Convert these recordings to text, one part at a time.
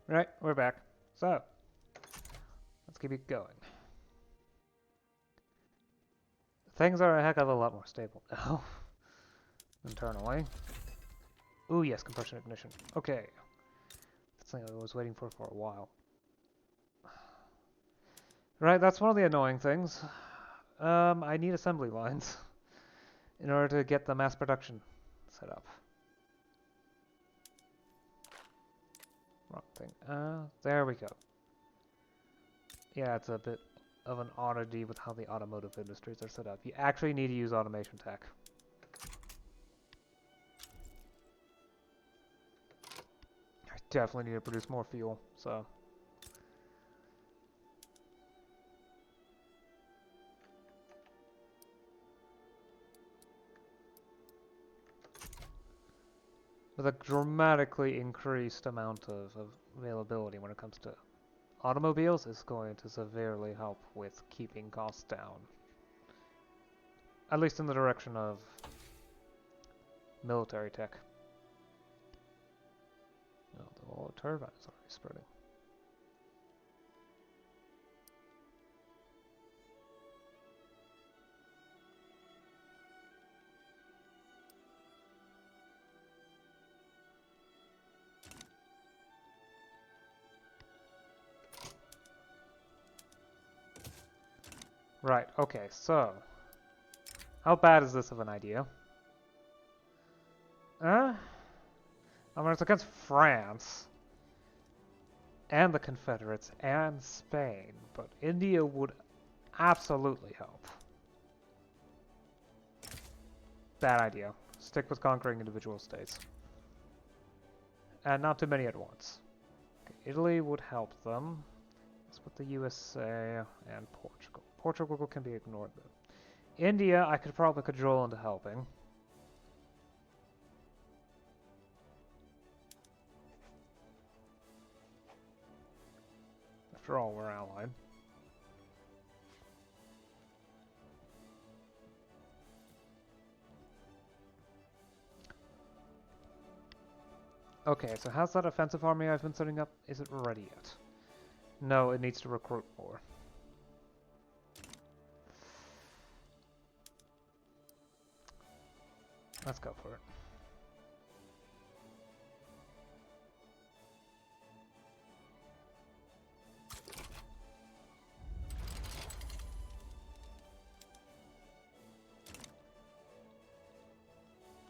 Right, we're back. So, let's keep it going. Things are a heck of a lot more stable now. Internally. Ooh, yes, compression ignition. Okay. That's something I was waiting for a while. Right, that's one of the annoying things. I need assembly lines in order to get the mass production set up. Wrong thing. There we go. Yeah, it's a bit of an oddity with how the automotive industries are set up. You actually need to use automation tech. I definitely need to produce more fuel, so... with a dramatically increased amount of availability when it comes to automobiles is going to severely help with keeping costs down. At least in the direction of military tech. Oh, the whole turbine is already spreading. Right, okay, so... how bad is this of an idea? I mean, it's against France, and the Confederates, and Spain, but India would absolutely help. Bad idea. Stick with conquering individual states. And not too many at once. Okay, Italy would help them. Let's put the USA and Portugal. Portugal can be ignored though. India, I could probably cajole into helping. After all, we're allied. Okay, so how's that offensive army I've been setting up? Is it ready yet? No, it needs to recruit more. Let's go for it.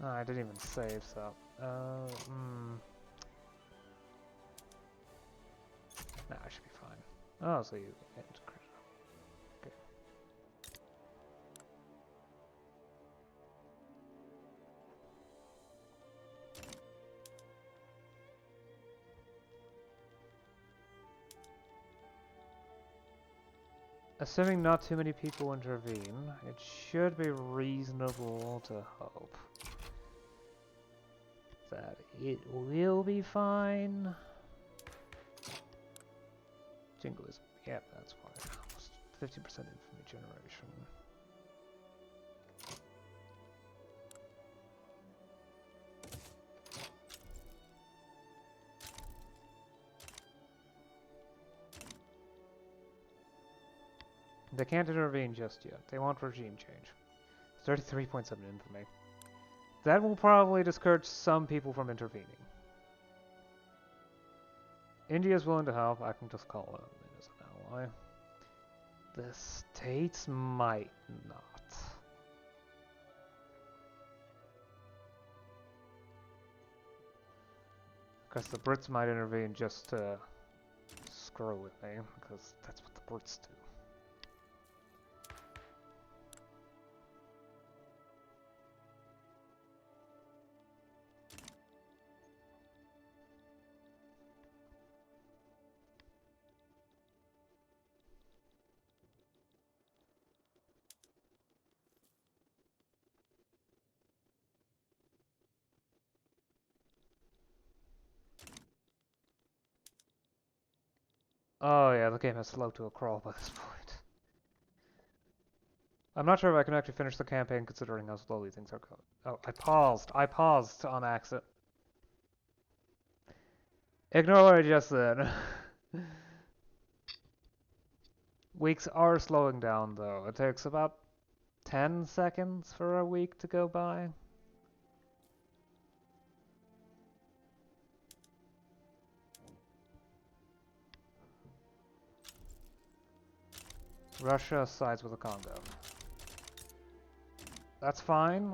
Oh, I didn't even save, so... Nah, I should be fine. Oh, so you... okay. Assuming not too many people intervene, it should be reasonable to hope that it will be fine. Jingoism. Yep, that's fine. Almost 50% infamy generation. They can't intervene just yet. They want regime change. 33.7 infamy. That will probably discourage some people from intervening. India is willing to help. I can just call it in as an ally. The states might not. Because the Brits might intervene just to screw with me, because that's what the Brits do. Oh yeah, the game has slowed to a crawl by this point. I'm not sure if I can actually finish the campaign considering how slowly things are going. Oh, I paused. I paused on accident. Ignore what I just said. Weeks are slowing down though. It takes about 10 seconds for a week to go by. Russia sides with the Congo. That's fine.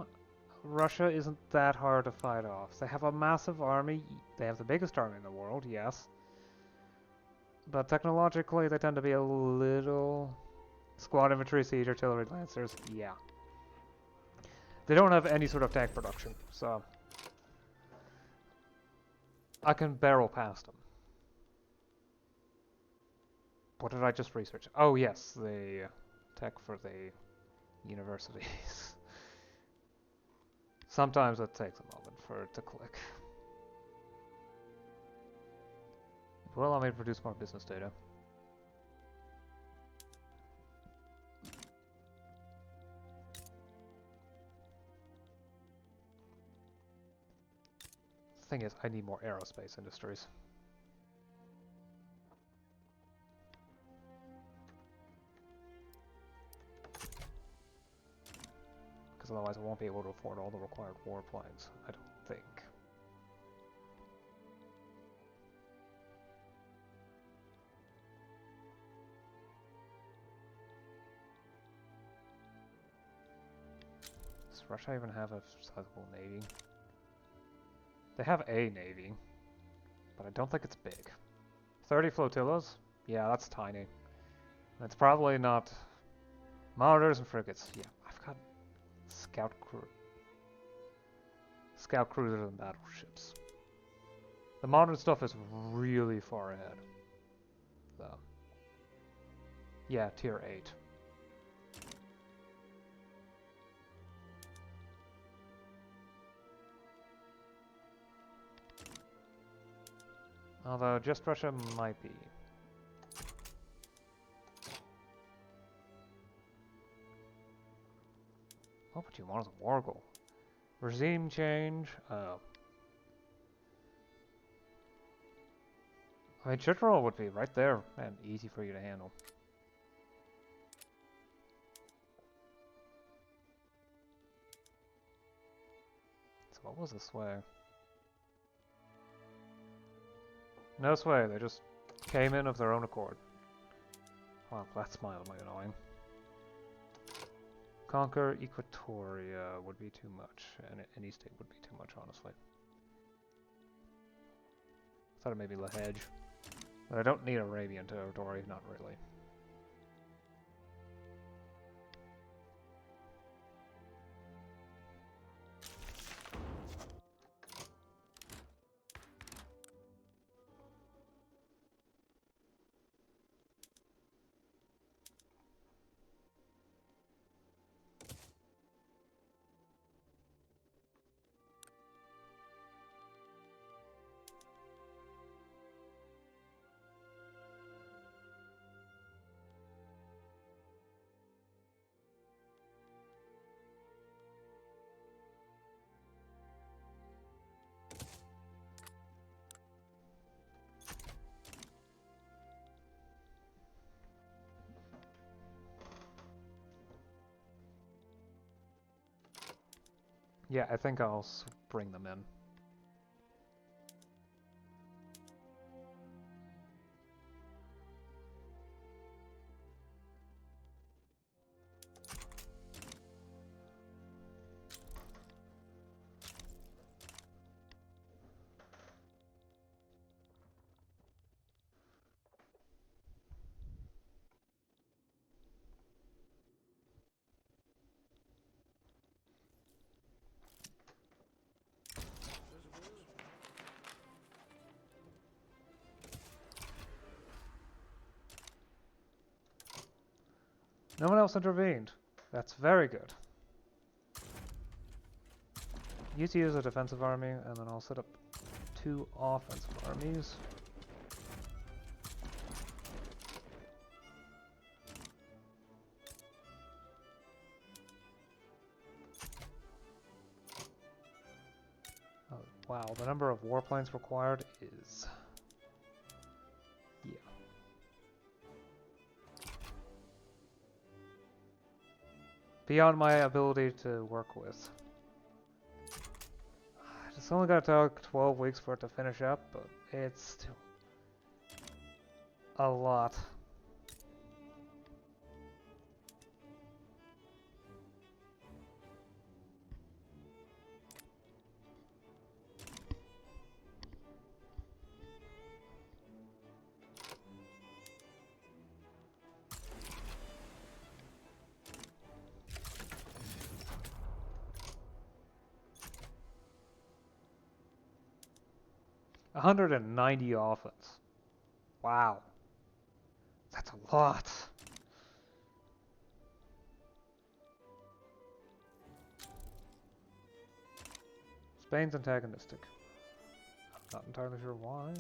Russia isn't that hard to fight off. They have a massive army. They have the biggest army in the world, yes. But technologically, they tend to be a little... Squad infantry, siege artillery, lancers, yeah. They don't have any sort of tank production, so... I can barrel past them. What did I just research? Oh yes, the tech for the universities. Sometimes it takes a moment for it to click. It will allow me to produce more business data. The thing is, I need more aerospace industries. Because otherwise I won't be able to afford all the required warplanes, I don't think. Does Russia even have a sizable navy? They have a navy, but I don't think it's big. 30 flotillas? Yeah, that's tiny. It's probably not... Monitors and frigates. Yeah, I've got scout cruisers and battleships. The modern stuff is really far ahead, though. Yeah, tier 8. Although just Russia might be. What would you want as a war goal? Regime change? Oh. I mean, Chitral would be right there and easy for you to handle. So what was the sway? No sway, they just came in of their own accord. Wow, that's mildly annoying. Conquer Equatoria would be too much, and any state would be too much, honestly. Thought it may be Lahej. But I don't need Arabian territory, not really. Yeah, I think I'll bring them in. No one else intervened. That's very good. You to use a defensive army, and then I'll set up 2 offensive armies. Oh, wow, the number of warplanes required is beyond my ability to work with. It's only gonna take 12 weeks for it to finish up, but it's still a lot. $190 offense. Wow. That's a lot. Spain's antagonistic. I'm not entirely sure why.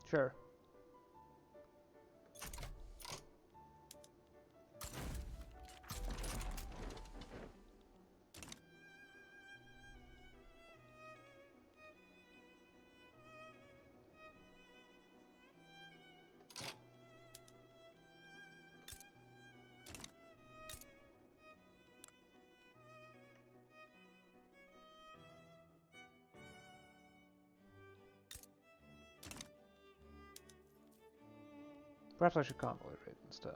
Sure. Perhaps I should convoy raid instead.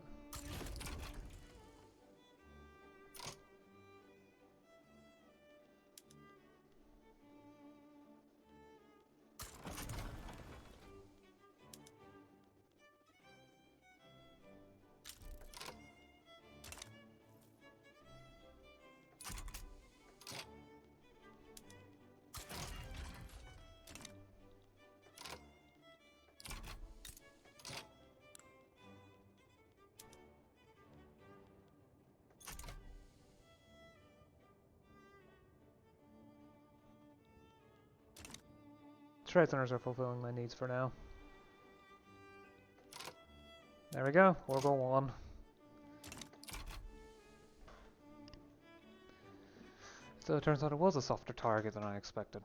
Trade centers are fulfilling my needs for now. There we go, we'll go on. So it turns out it was a softer target than I expected.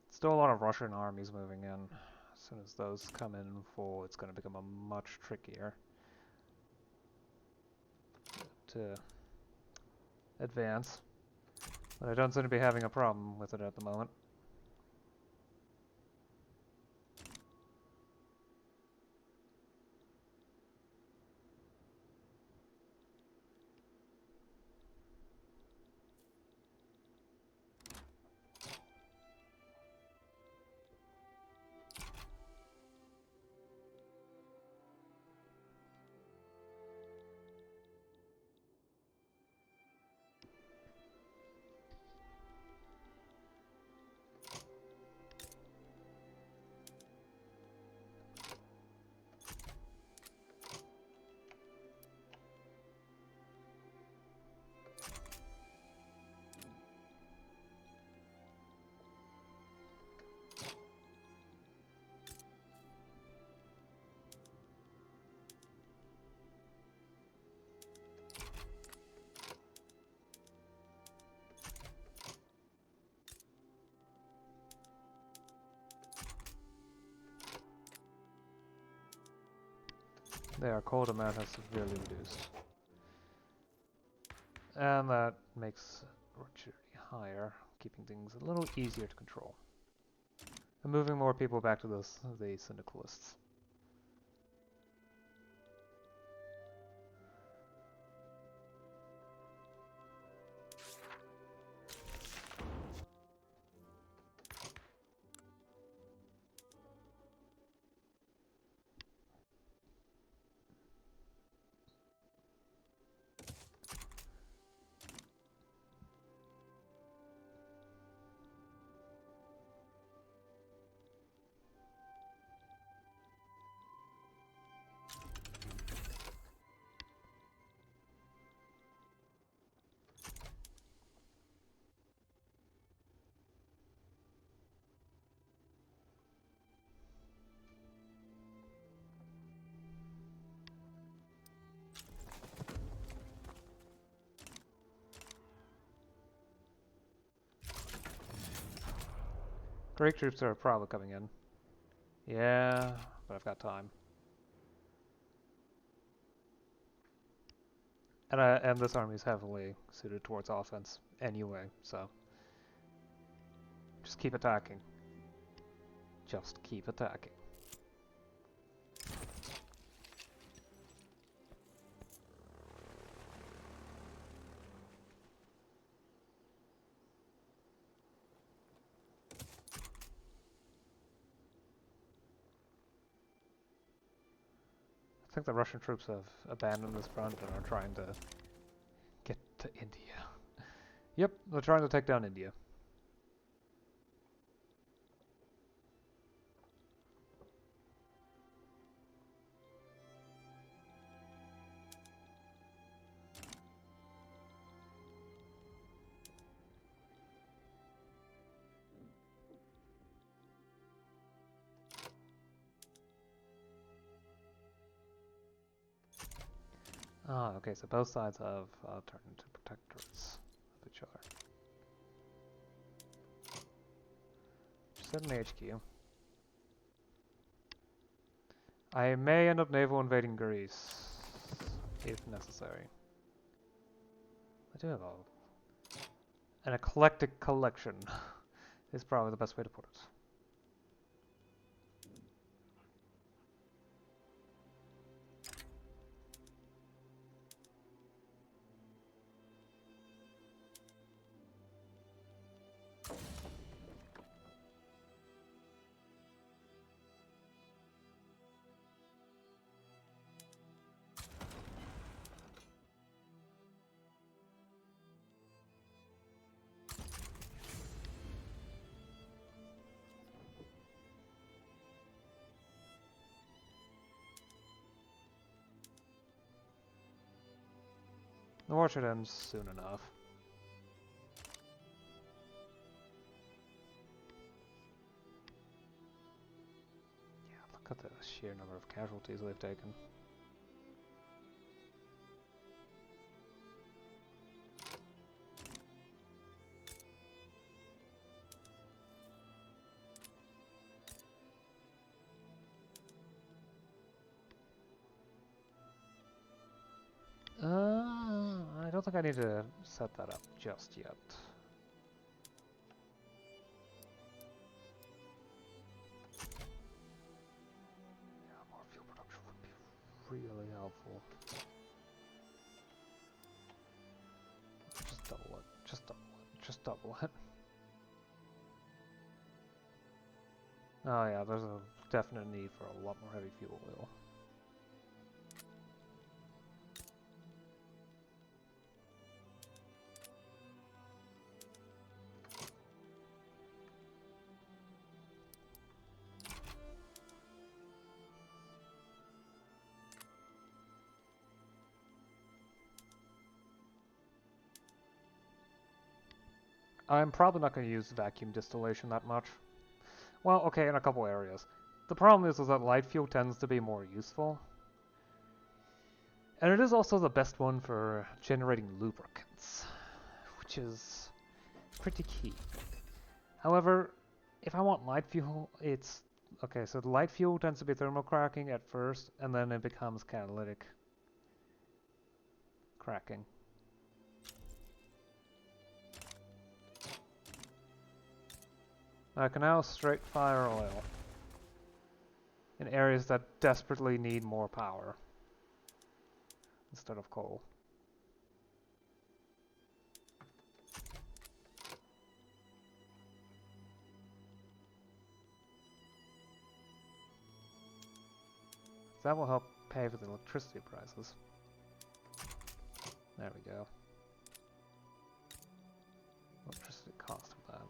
Still a lot of Russian armies moving in. As soon as those come in full, it's going to become a much trickier to advance. But I don't seem to be having a problem with it at the moment. Their coal demand has severely reduced. And that makes rigidity higher, keeping things a little easier to control. And moving more people back to the syndicalists. Greek troops are probably coming in. Yeah, but I've got time. And this army is heavily suited towards offense anyway, so just keep attacking. Just keep attacking. I think the Russian troops have abandoned this front and are trying to get to India. Yep, they're trying to take down India. Ah, okay, so both sides have turned into protectorates of each other. Just set an HQ. I may end up naval invading Greece, if necessary. I do have an eclectic collection, is probably the best way to put it. The war should end soon enough. Yeah, look at the sheer number of casualties they've taken. I don't think I need to set that up just yet. Yeah, more fuel production would be really helpful. Just double it. Just double it. Just double it. Oh yeah, there's a definite need for a lot more heavy fuel oil. I'm probably not going to use vacuum distillation that much. Well, okay, in a couple areas. The problem is that light fuel tends to be more useful. And it is also the best one for generating lubricants, which is pretty key. However, if I want light fuel, it's Okay, so the light fuel tends to be thermal cracking at first, and then it becomes catalytic cracking. I can now straight fire oil in areas that desperately need more power instead of coal. That will help pay for the electricity prices. There we go. Electricity cost of that.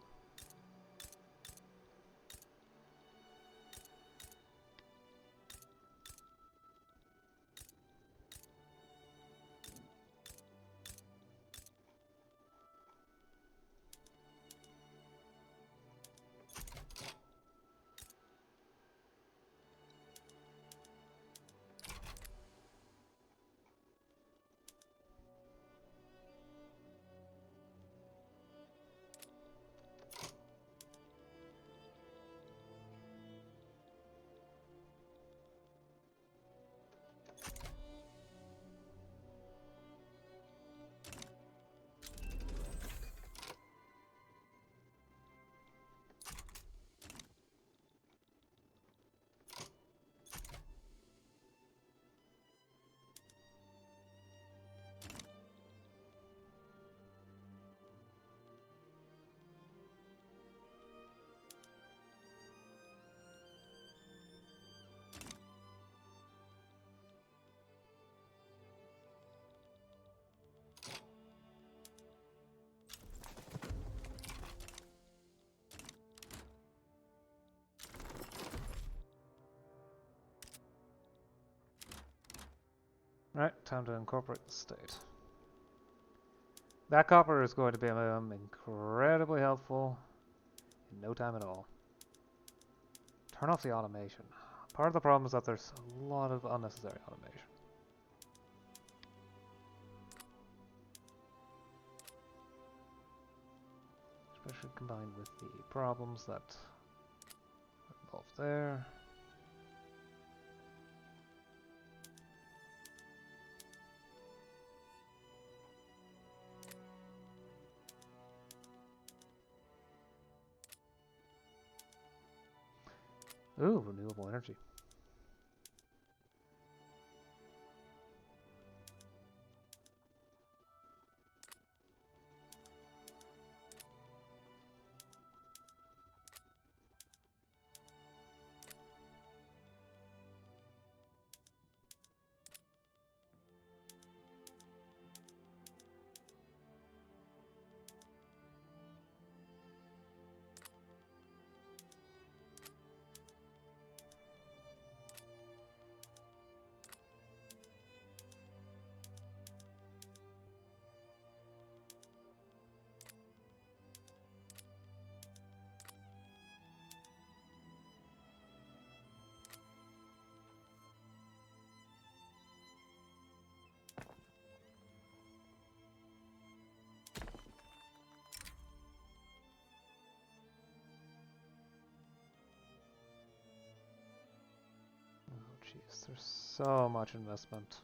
Right, time to incorporate the state. That copper is going to be incredibly helpful in no time at all. Turn off the automation. Part of the problem is that there's a lot of unnecessary automation. Especially combined with the problems that are involved there. Ooh, renewable energy. Jeez, there's so much investment.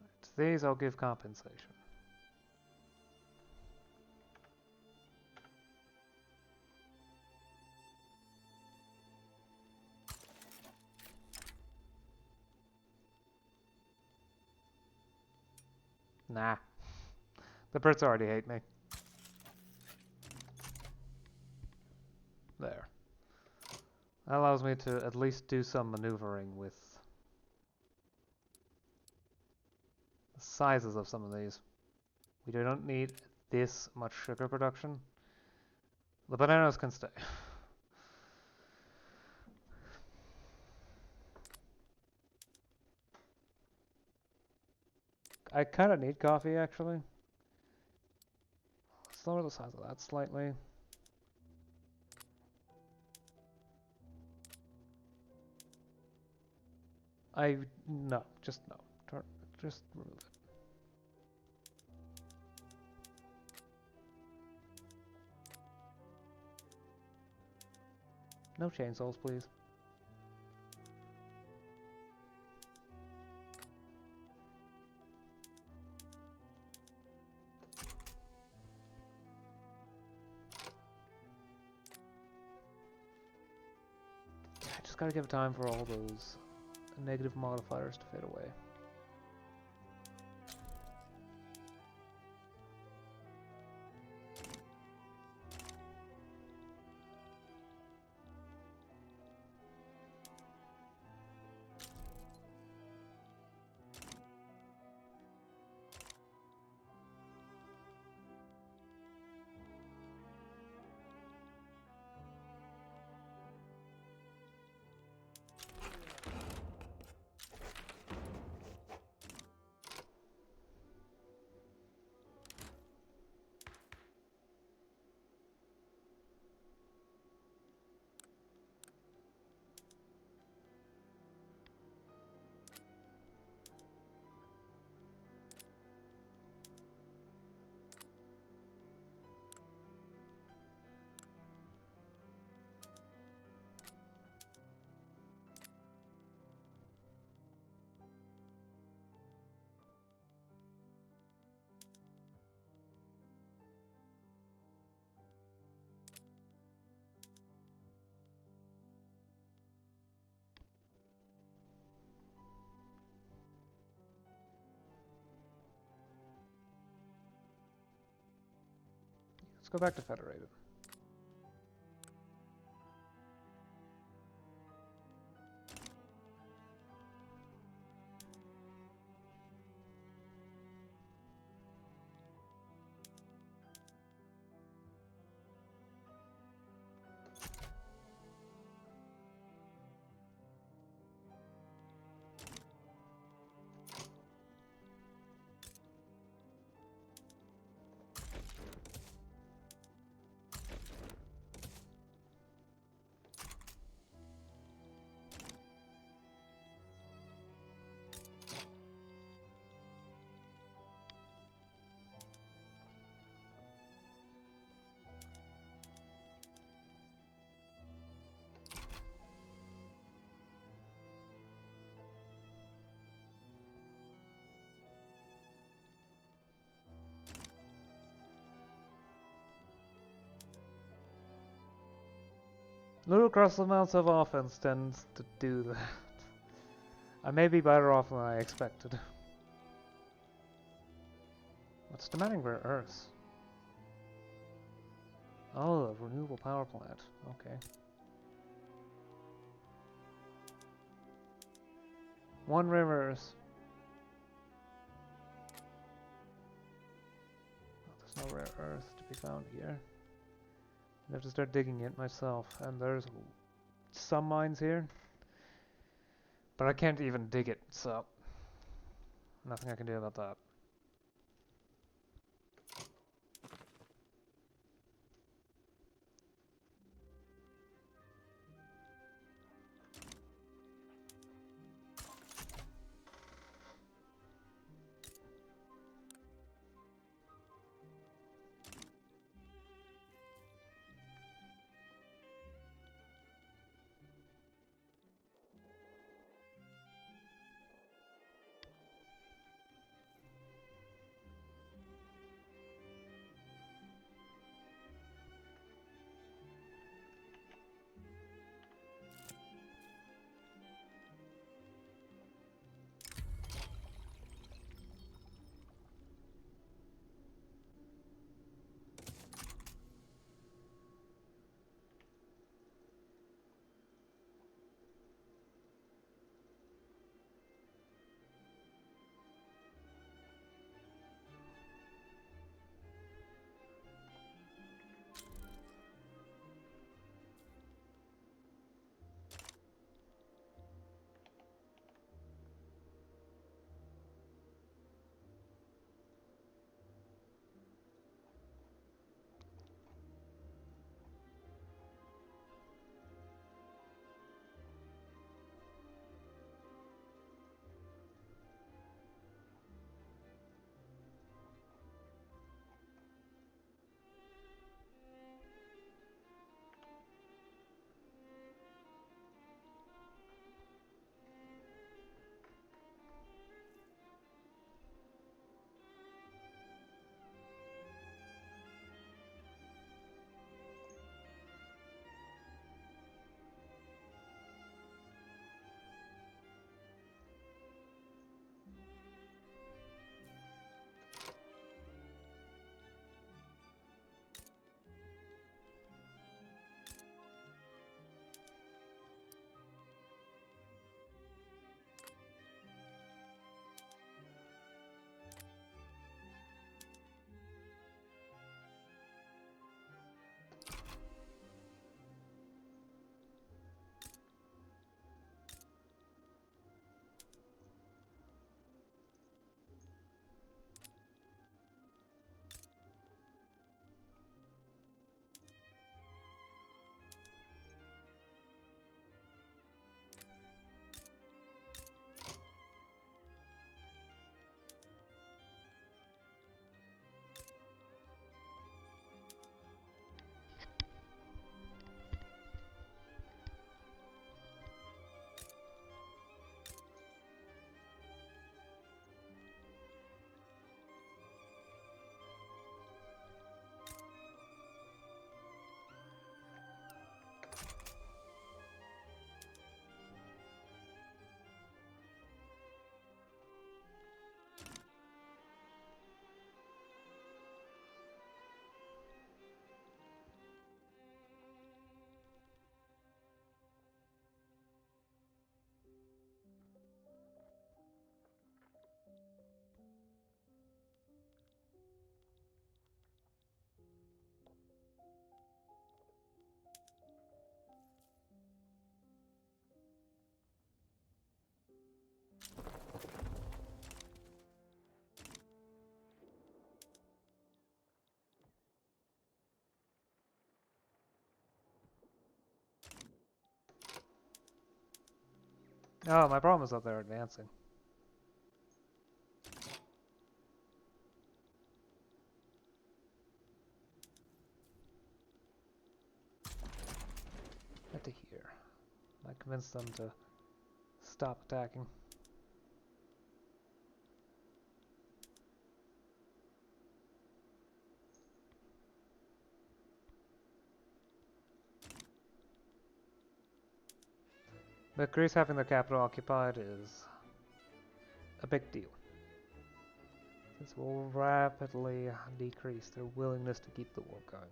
Right, these I'll give compensation. Nah. The Brits already hate me. There. That allows me to at least do some maneuvering with the sizes of some of these. We do not need this much sugar production. The bananas can stay. I kind of need coffee, actually. Let's lower the size of that slightly. No, just no. Just remove it. No chainsaws, please. I just gotta give time for all those negative modifiers to fade away. Let's go back to Federated. Ludicrous amounts of offense tends to do that. I may be better off than I expected. What's demanding rare earths? Oh, a renewable power plant. Okay. One rare earth. Oh, there's no rare earth to be found here. I have to start digging it myself, and there's some mines here. But I can't even dig it, so nothing I can do about that. Oh, my problem is that they're advancing. Get to here. Might convince them to stop attacking. But Greece having their capital occupied is a big deal. This will rapidly decrease their willingness to keep the war going.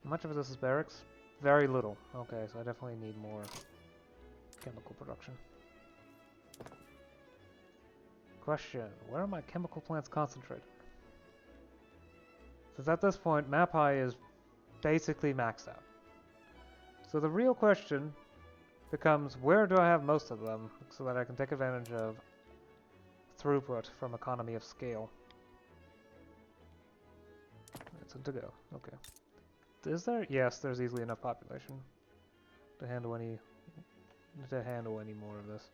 How much of this is barracks? Very little. Okay, so I definitely need more chemical production. Question, where are my chemical plants concentrated? Since at this point, map high is basically maxed out. So the real question becomes, where do I have most of them so that I can take advantage of throughput from economy of scale? It's to go. Okay. Is there? Yes, there's easily enough population to handle any more of this.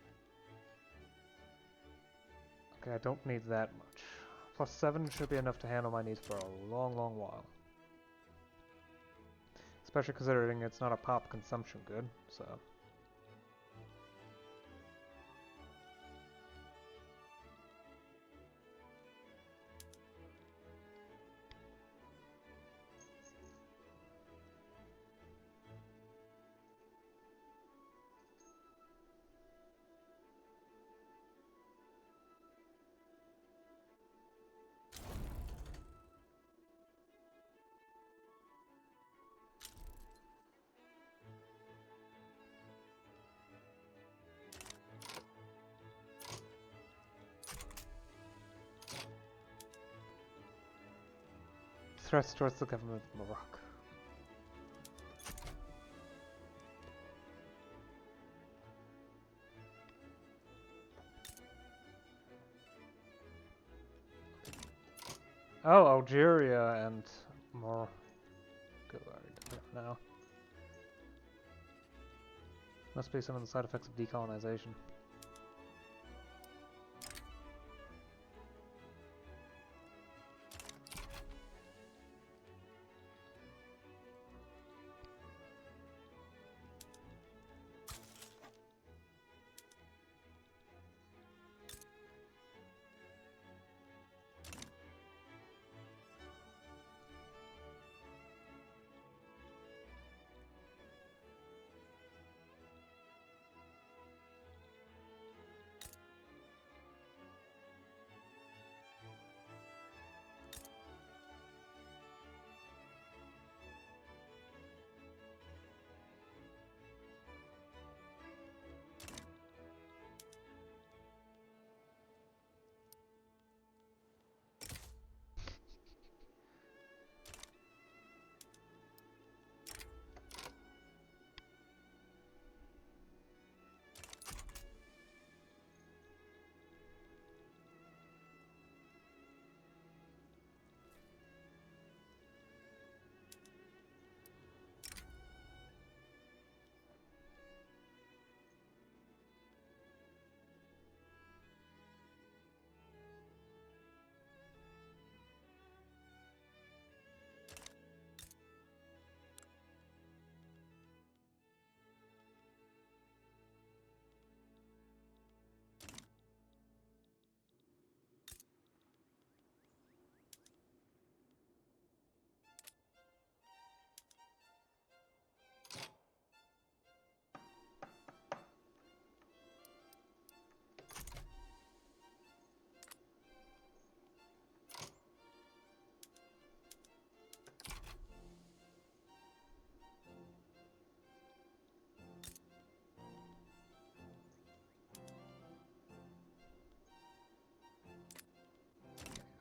Okay, I don't need that much. Plus 7 should be enough to handle my needs for a long, long while. Especially considering it's not a pop consumption good, so... Threats towards the government of Morocco. Oh, Algeria and Morocco are now. Must be some of the side effects of decolonization.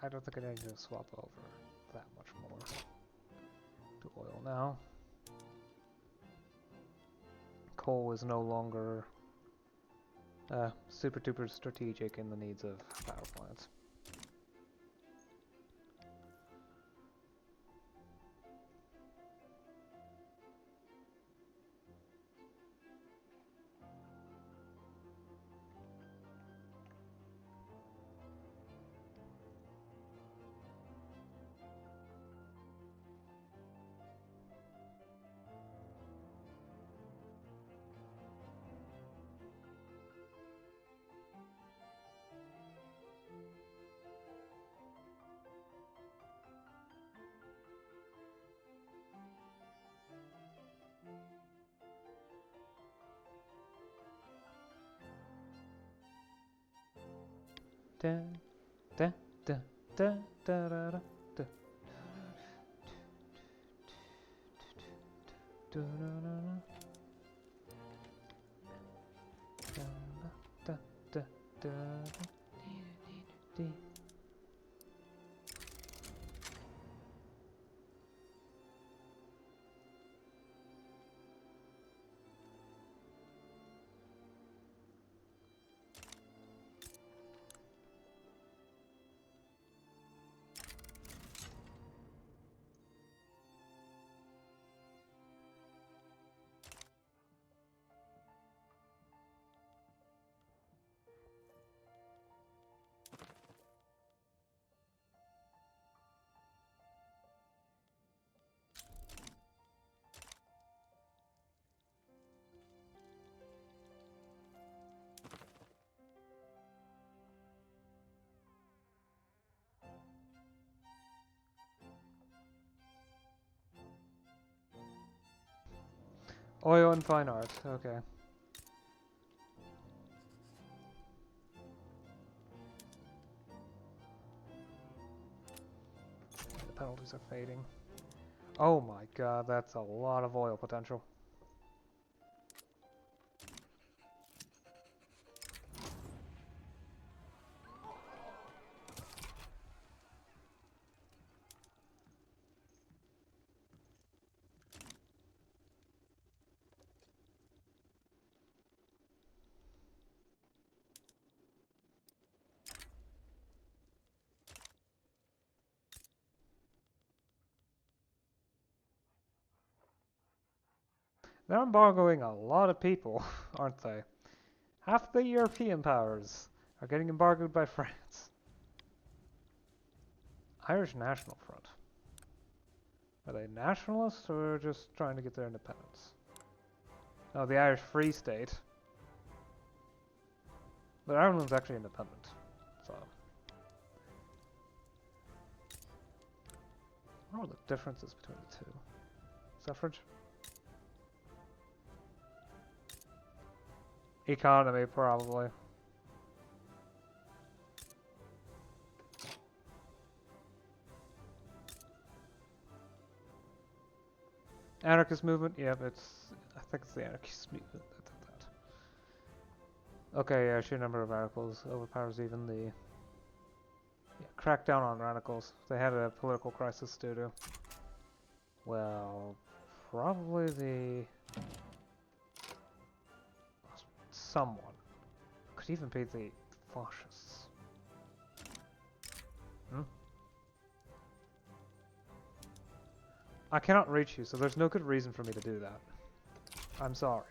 I don't think I need to swap over that much more. now. Coal is no longer super duper strategic in the needs of power plants. Da, da, da, da, da, da, da, da. Da, da, da, da, da. Oil and fine art, okay. The penalties are fading. Oh my god, that's a lot of oil potential. They're embargoing a lot of people, aren't they? Half the European powers are getting embargoed by France. Irish National Front. Are they nationalists or just trying to get their independence? No, the Irish Free State. But Ireland's actually independent, so... What are the differences between the two? Suffrage? Economy, probably. Anarchist movement? Yep, I think it's the anarchist movement that did that. Okay, yeah, sheer number of articles overpowers even the... Yeah, crack down on radicals. They had a political crisis due to... Well, probably the... Someone. Could even be the fascists. Hmm? I cannot reach you, so there's no good reason for me to do that. I'm sorry.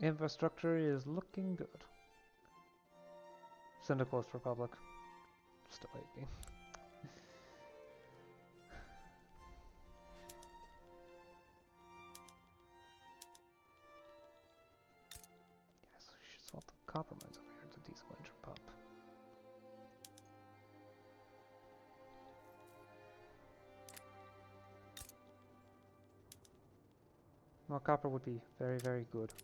Infrastructure is looking good. Syndicalist Republic. Still hate me. Yes, we should swap the copper mines over here to diesel engine pump. More copper would be very, very good.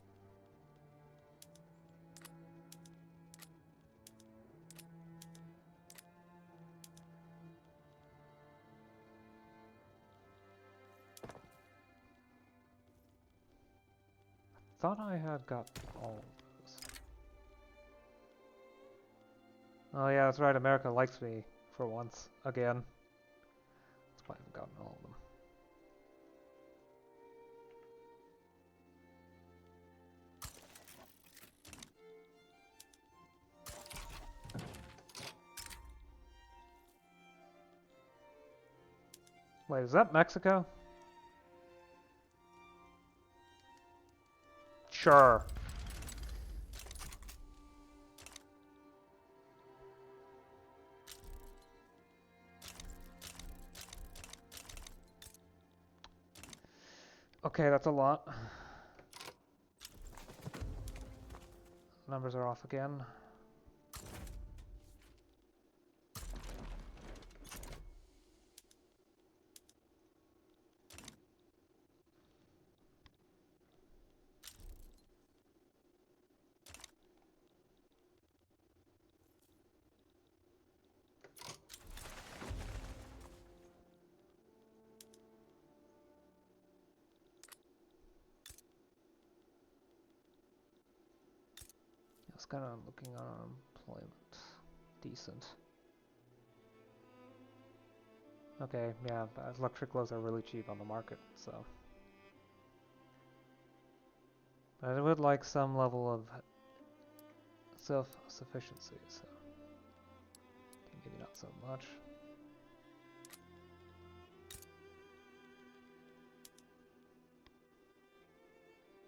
Thought I had got all of those. Oh yeah, that's right, America likes me for once, again. That's why I haven't gotten all of them. Wait, is that Mexico? Sure. Okay, that's a lot. Numbers are off again. It's kind of looking on employment. Decent. Okay, yeah, electric gloves are really cheap on the market, so. I would like some level of self-sufficiency, so. Maybe not so much.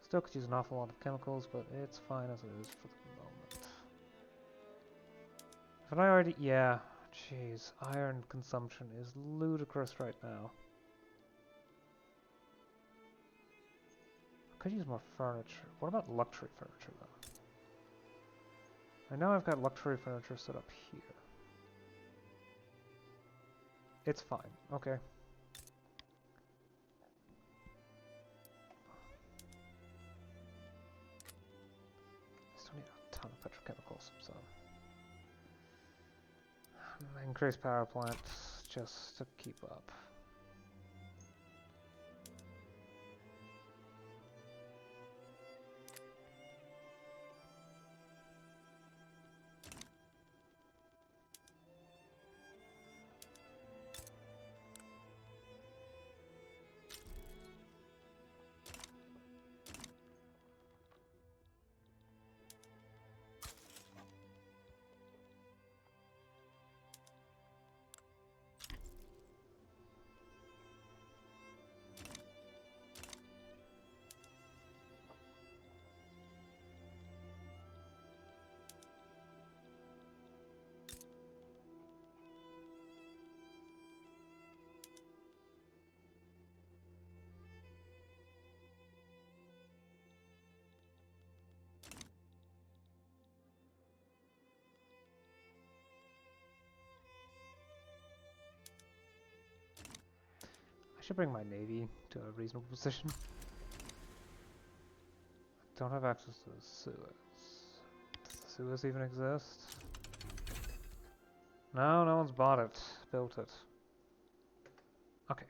Still could use an awful lot of chemicals, but it's fine as it is for the moment. Haven't I already? Yeah. Jeez, iron consumption is ludicrous right now. I could use more furniture. What about luxury furniture, though? I know I've got luxury furniture set up here. It's fine. Okay. Still need a ton of petrochemicals, so. Increase power plants just to keep up. I should bring my navy to a reasonable position. I don't have access to the Suez. Does the Suez even exist? No, no one's bought it, built it. Okay.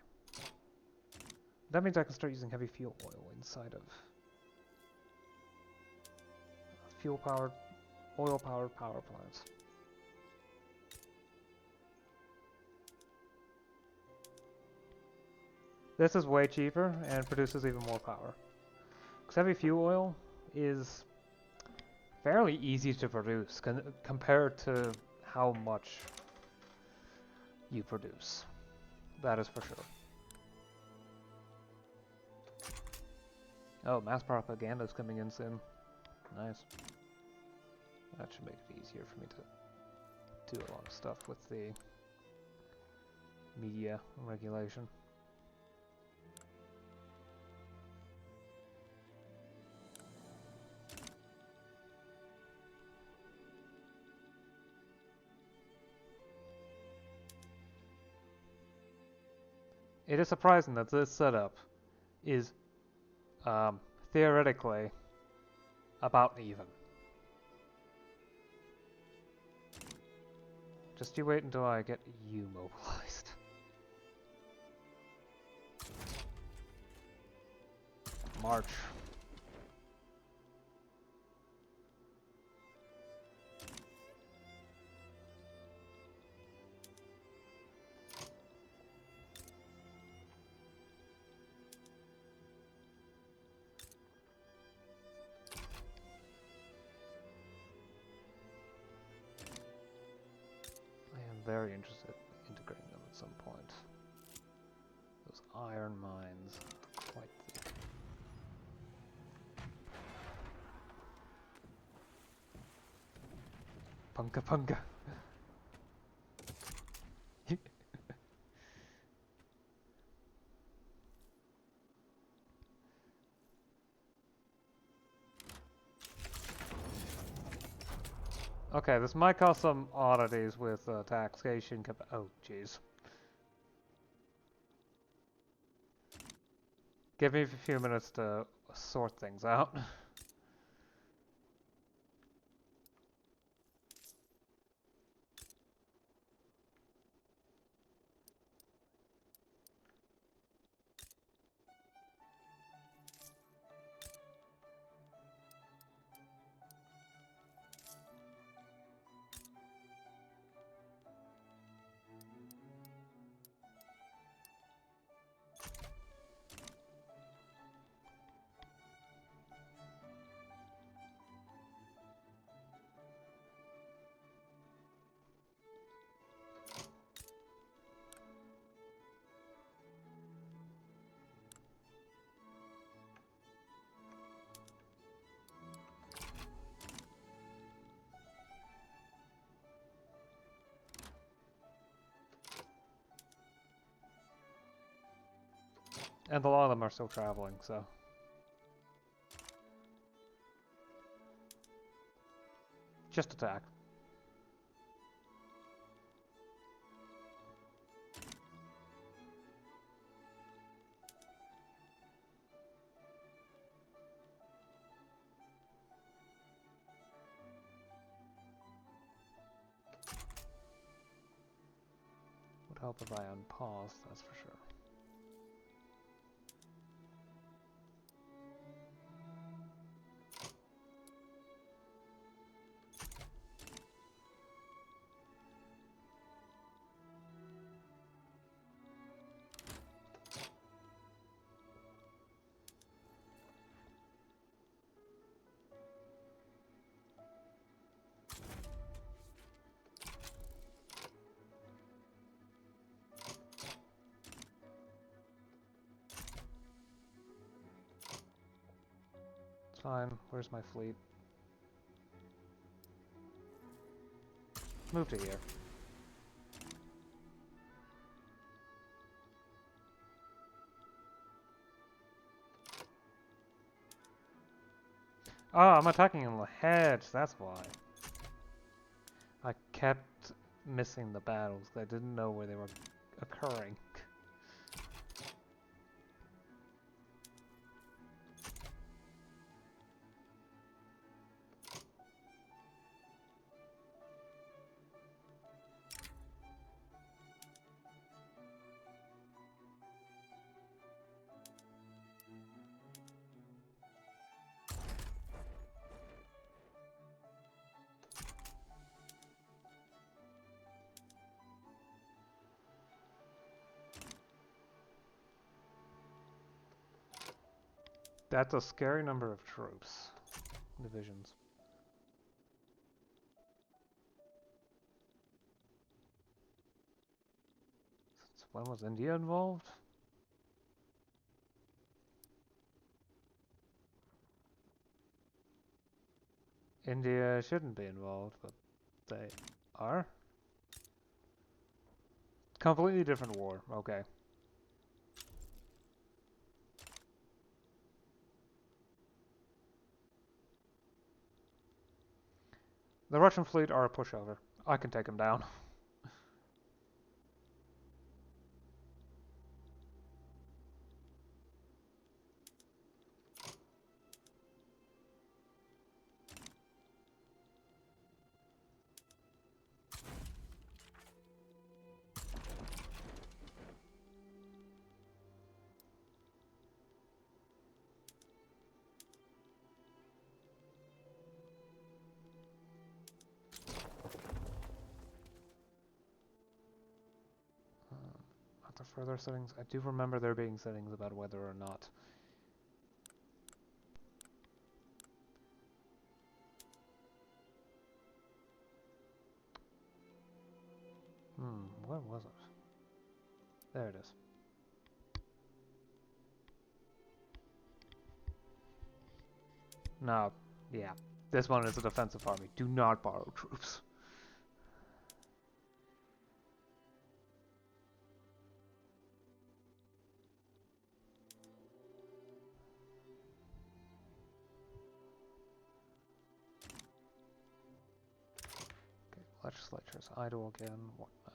That means I can start using heavy fuel oil inside of fuel-powered, oil-powered power plants. This is way cheaper and produces even more power. Because heavy fuel oil is fairly easy to produce compared to how much you produce. That is for sure. Oh, mass propaganda is coming in soon. Nice. That should make it easier for me to do a lot of stuff with the media regulation. It is surprising that this setup is theoretically about even. Just you wait until I get you mobilized. March. Very interested in integrating them at some point. Those iron mines are quite the... Punka punka! Okay, this might cause some oddities with taxation oh, jeez. Give me a few minutes to sort things out. And a lot of them are still traveling, so... Just attack. Would help if I unpause, that's for sure. Fine, where's my fleet? Move to here. Oh, I'm attacking in the head, that's why. I kept missing the battles, I didn't know where they were occurring. That's a scary number of troops. Divisions. Since when was India involved? India shouldn't be involved, but they are. Completely different war, okay. The Russian fleet are a pushover. I can take them down. Are there further settings? I do remember there being settings about whether or not. Where was it? There it is. No, yeah. This one is a defensive army. Do not borrow troops. Okay, legislature's idle again. What now?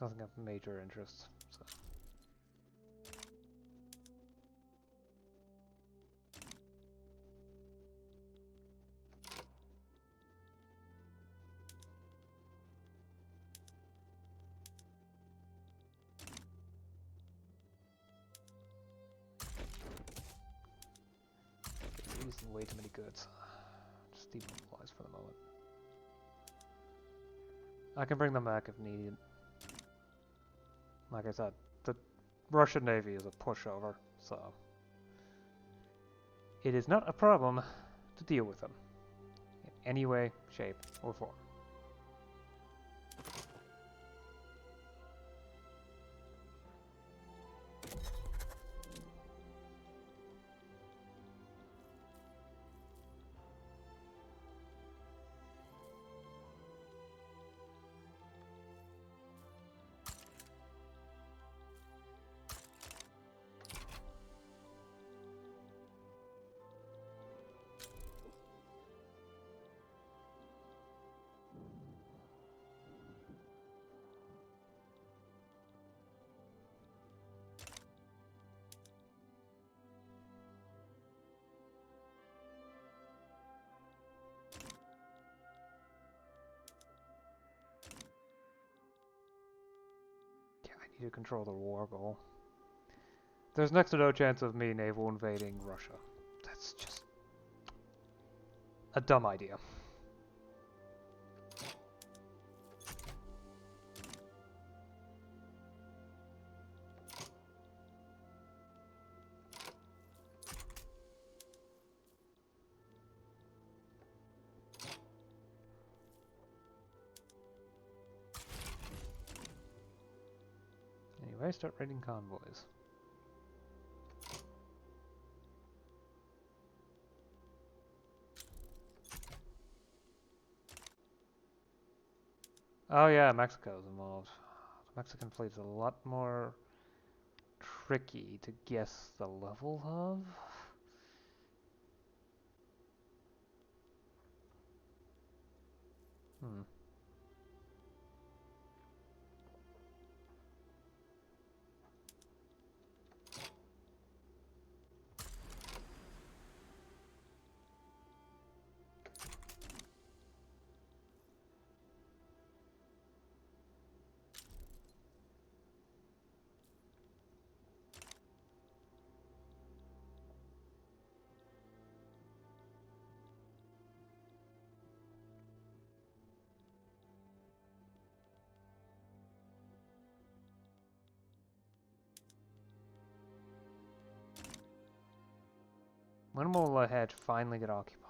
Doesn't have major interest, so. Okay, using way too many goods. Just demobilize for the moment. I can bring them back if needed. Like I said, the Russian Navy is a pushover, so it is not a problem to deal with them in any way, shape, or form. To control the war goal. There's next to no chance of me naval invading Russia. That's just a dumb idea. Anyway, start raiding convoys. Oh yeah, Mexico's involved. The Mexican fleet's a lot more tricky to guess the level of. Hmm. When will the hedge finally get occupied?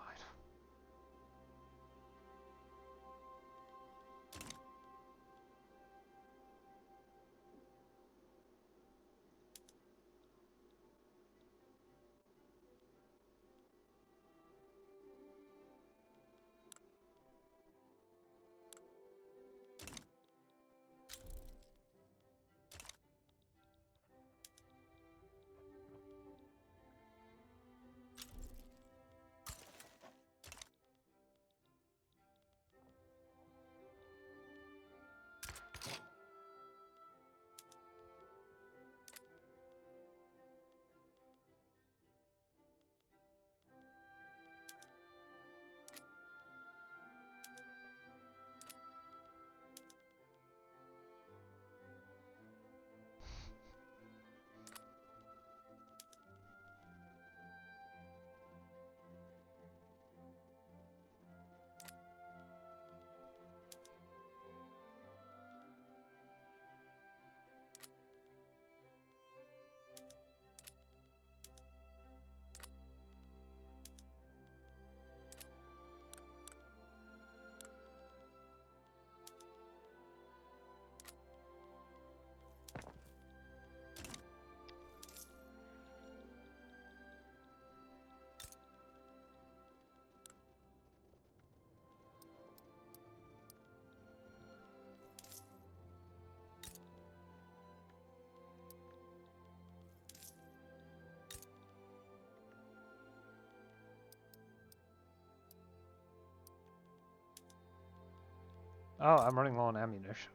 Oh, I'm running low on ammunition.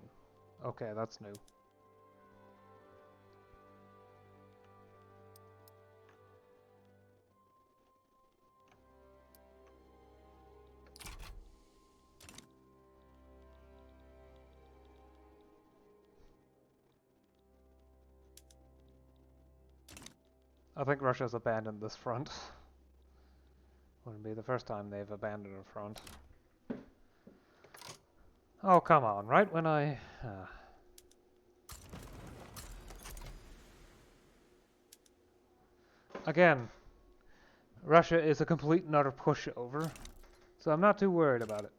Okay, that's new. I think Russia's abandoned this front. Wouldn't be the first time they've abandoned a front. Oh, come on, right when I... Again, Russia is a complete and utter pushover, so I'm not too worried about it.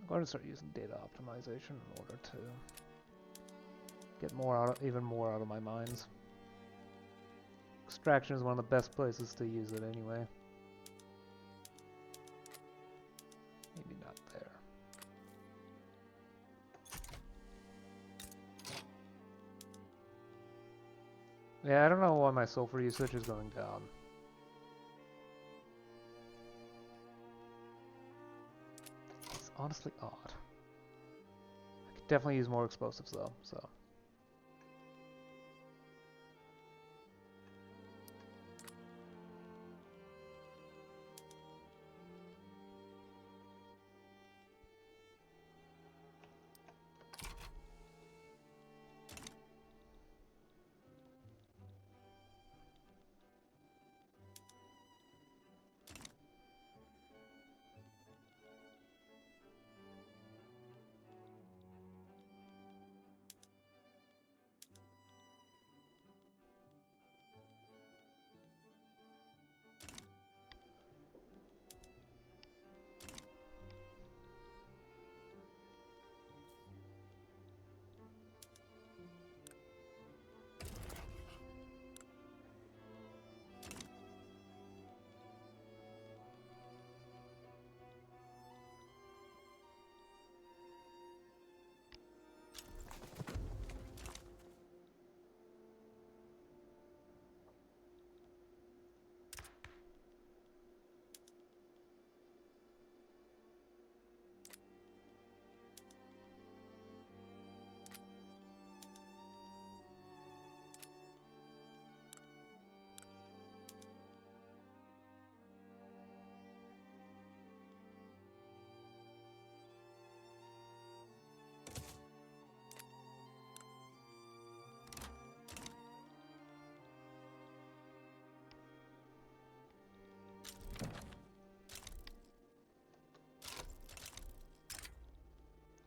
I'm going to start using data optimization in order to get more out of, even more out of my mines. Extraction is one of the best places to use it anyway. Maybe not there. Yeah, I don't know why my sulfur usage is going down. It's honestly odd. I could definitely use more explosives though, so.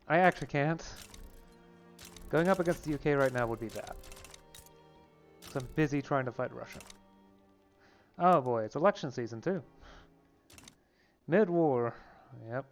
I actually can't. Going up against the UK right now would be bad. Because I'm busy trying to fight Russia. Oh boy, it's election season too. Mid-war. Yep.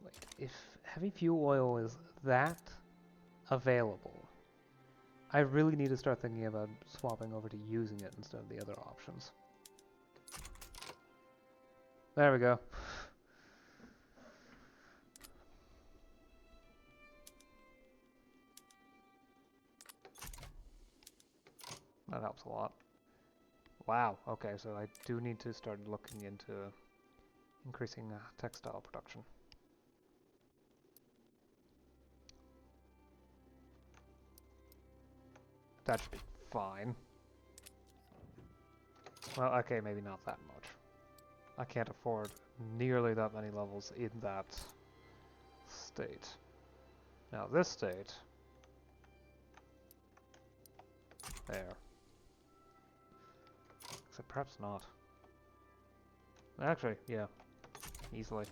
Wait, if heavy fuel oil is that available, I really need to start thinking about swapping over to using it instead of the other options. There we go. That helps a lot. Wow, okay, so I do need to start looking into increasing textile production. That should be fine. Well, okay, maybe not that much. I can't afford nearly that many levels in that state. Now this state... There. Except perhaps not. Actually, yeah. Easily.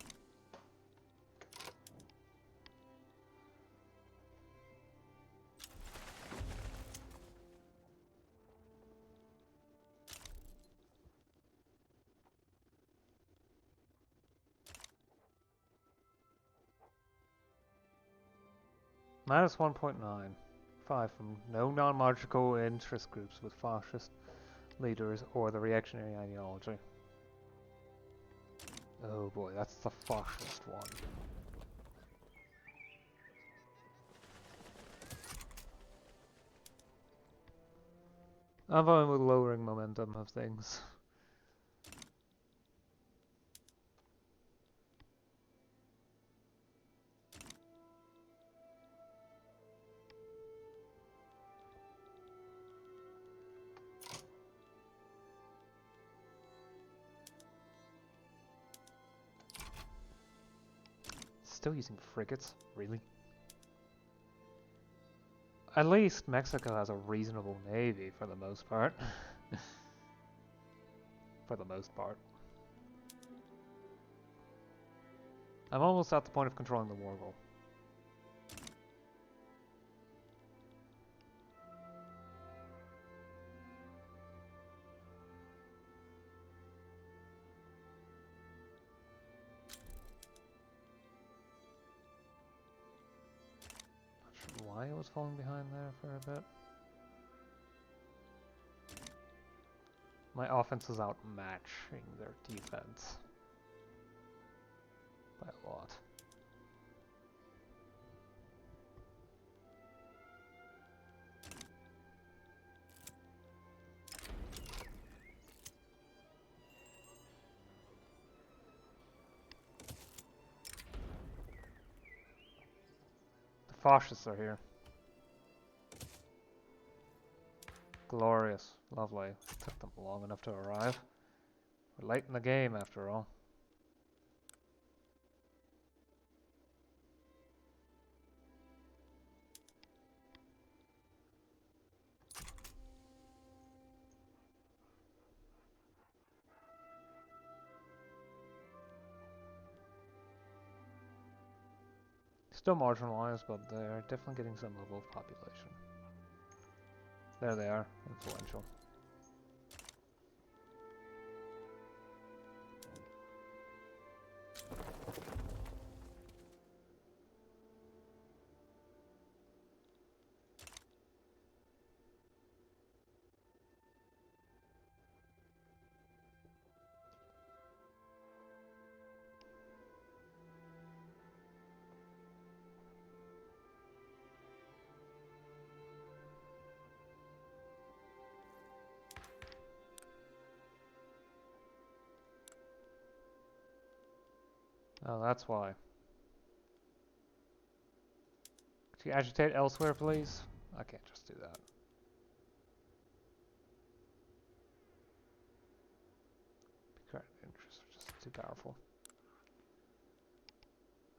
Minus 1.9. 5 from no non-marginal interest groups with fascist leaders or the reactionary ideology. Oh boy, that's the fascist one. I'm fine with lowering momentum of things. still using frigates? Really? At least Mexico has a reasonable navy for the most part. For the most part. I'm almost at the point of controlling the war goal. Not sure why I was falling behind there for a bit. My offense is outmatching their defense by a lot. The fascists are here. Glorious. Lovely. Took them long enough to arrive. We're late in the game after all. Still marginalized, but they're definitely getting some level of population. There they are, influential. Oh, that's why. Could you agitate elsewhere, please? I can't just do that. Current interests are just too powerful.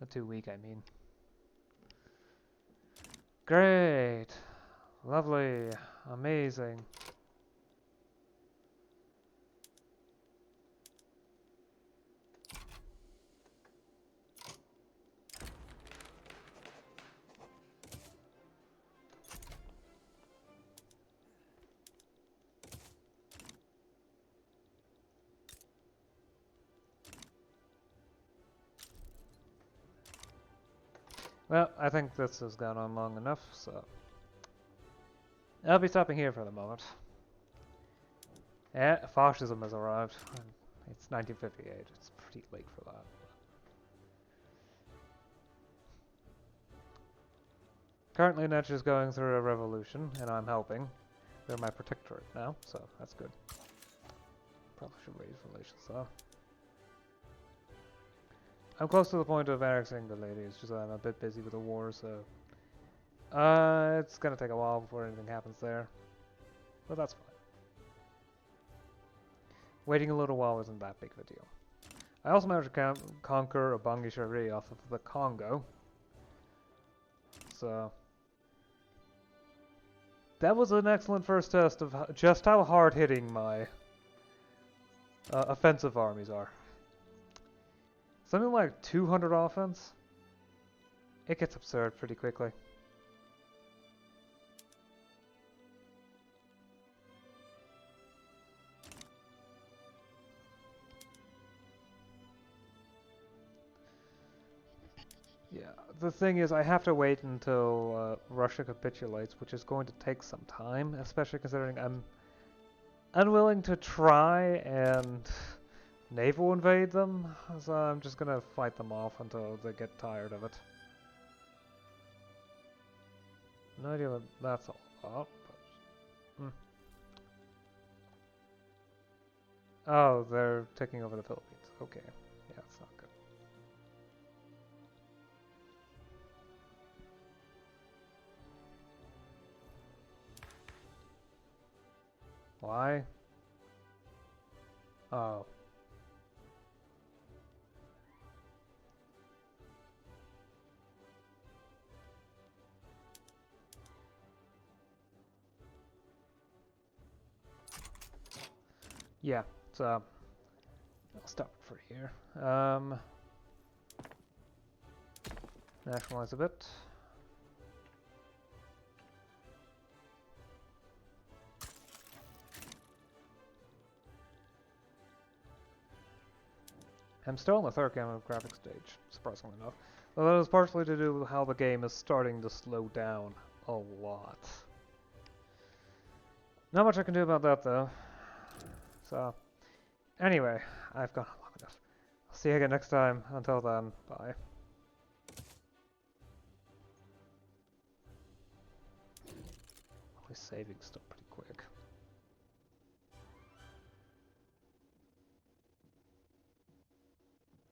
Not too weak, I mean. Great! Lovely! Amazing! Well, I think this has gone on long enough, so I'll be stopping here for the moment. Yeah, fascism has arrived. It's 1958. It's pretty late for that. Currently, Netch is going through a revolution, and I'm helping. They're my protectorate now, so that's good. Probably should raise relations, though. I'm close to the point of annexing the lady. It's just that I'm a bit busy with the war, so it's gonna take a while before anything happens there. But that's fine. Waiting a little while isn't that big of a deal. I also managed to conquer Ubangi Shari off of the Congo. So that was an excellent first test of just how hard-hitting my offensive armies are. Something like 200 offense? It gets absurd pretty quickly. Yeah, the thing is I have to wait until Russia capitulates, which is going to take some time, especially considering I'm unwilling to try and naval invade them, so I'm just gonna fight them off until they get tired of it. No idea what that's all about, but... Oh, they're taking over the Philippines. Okay. Yeah, that's not good. Why? Oh. Yeah, so I'll stop it for here. Nationalize a bit. I'm still on the third graphic stage, surprisingly enough. Well, that is partially to do with how the game is starting to slow down a lot. Not much I can do about that though. So, anyway, I've gone long enough. I'll see you again next time. Until then, bye. Hopefully saving's still pretty quick.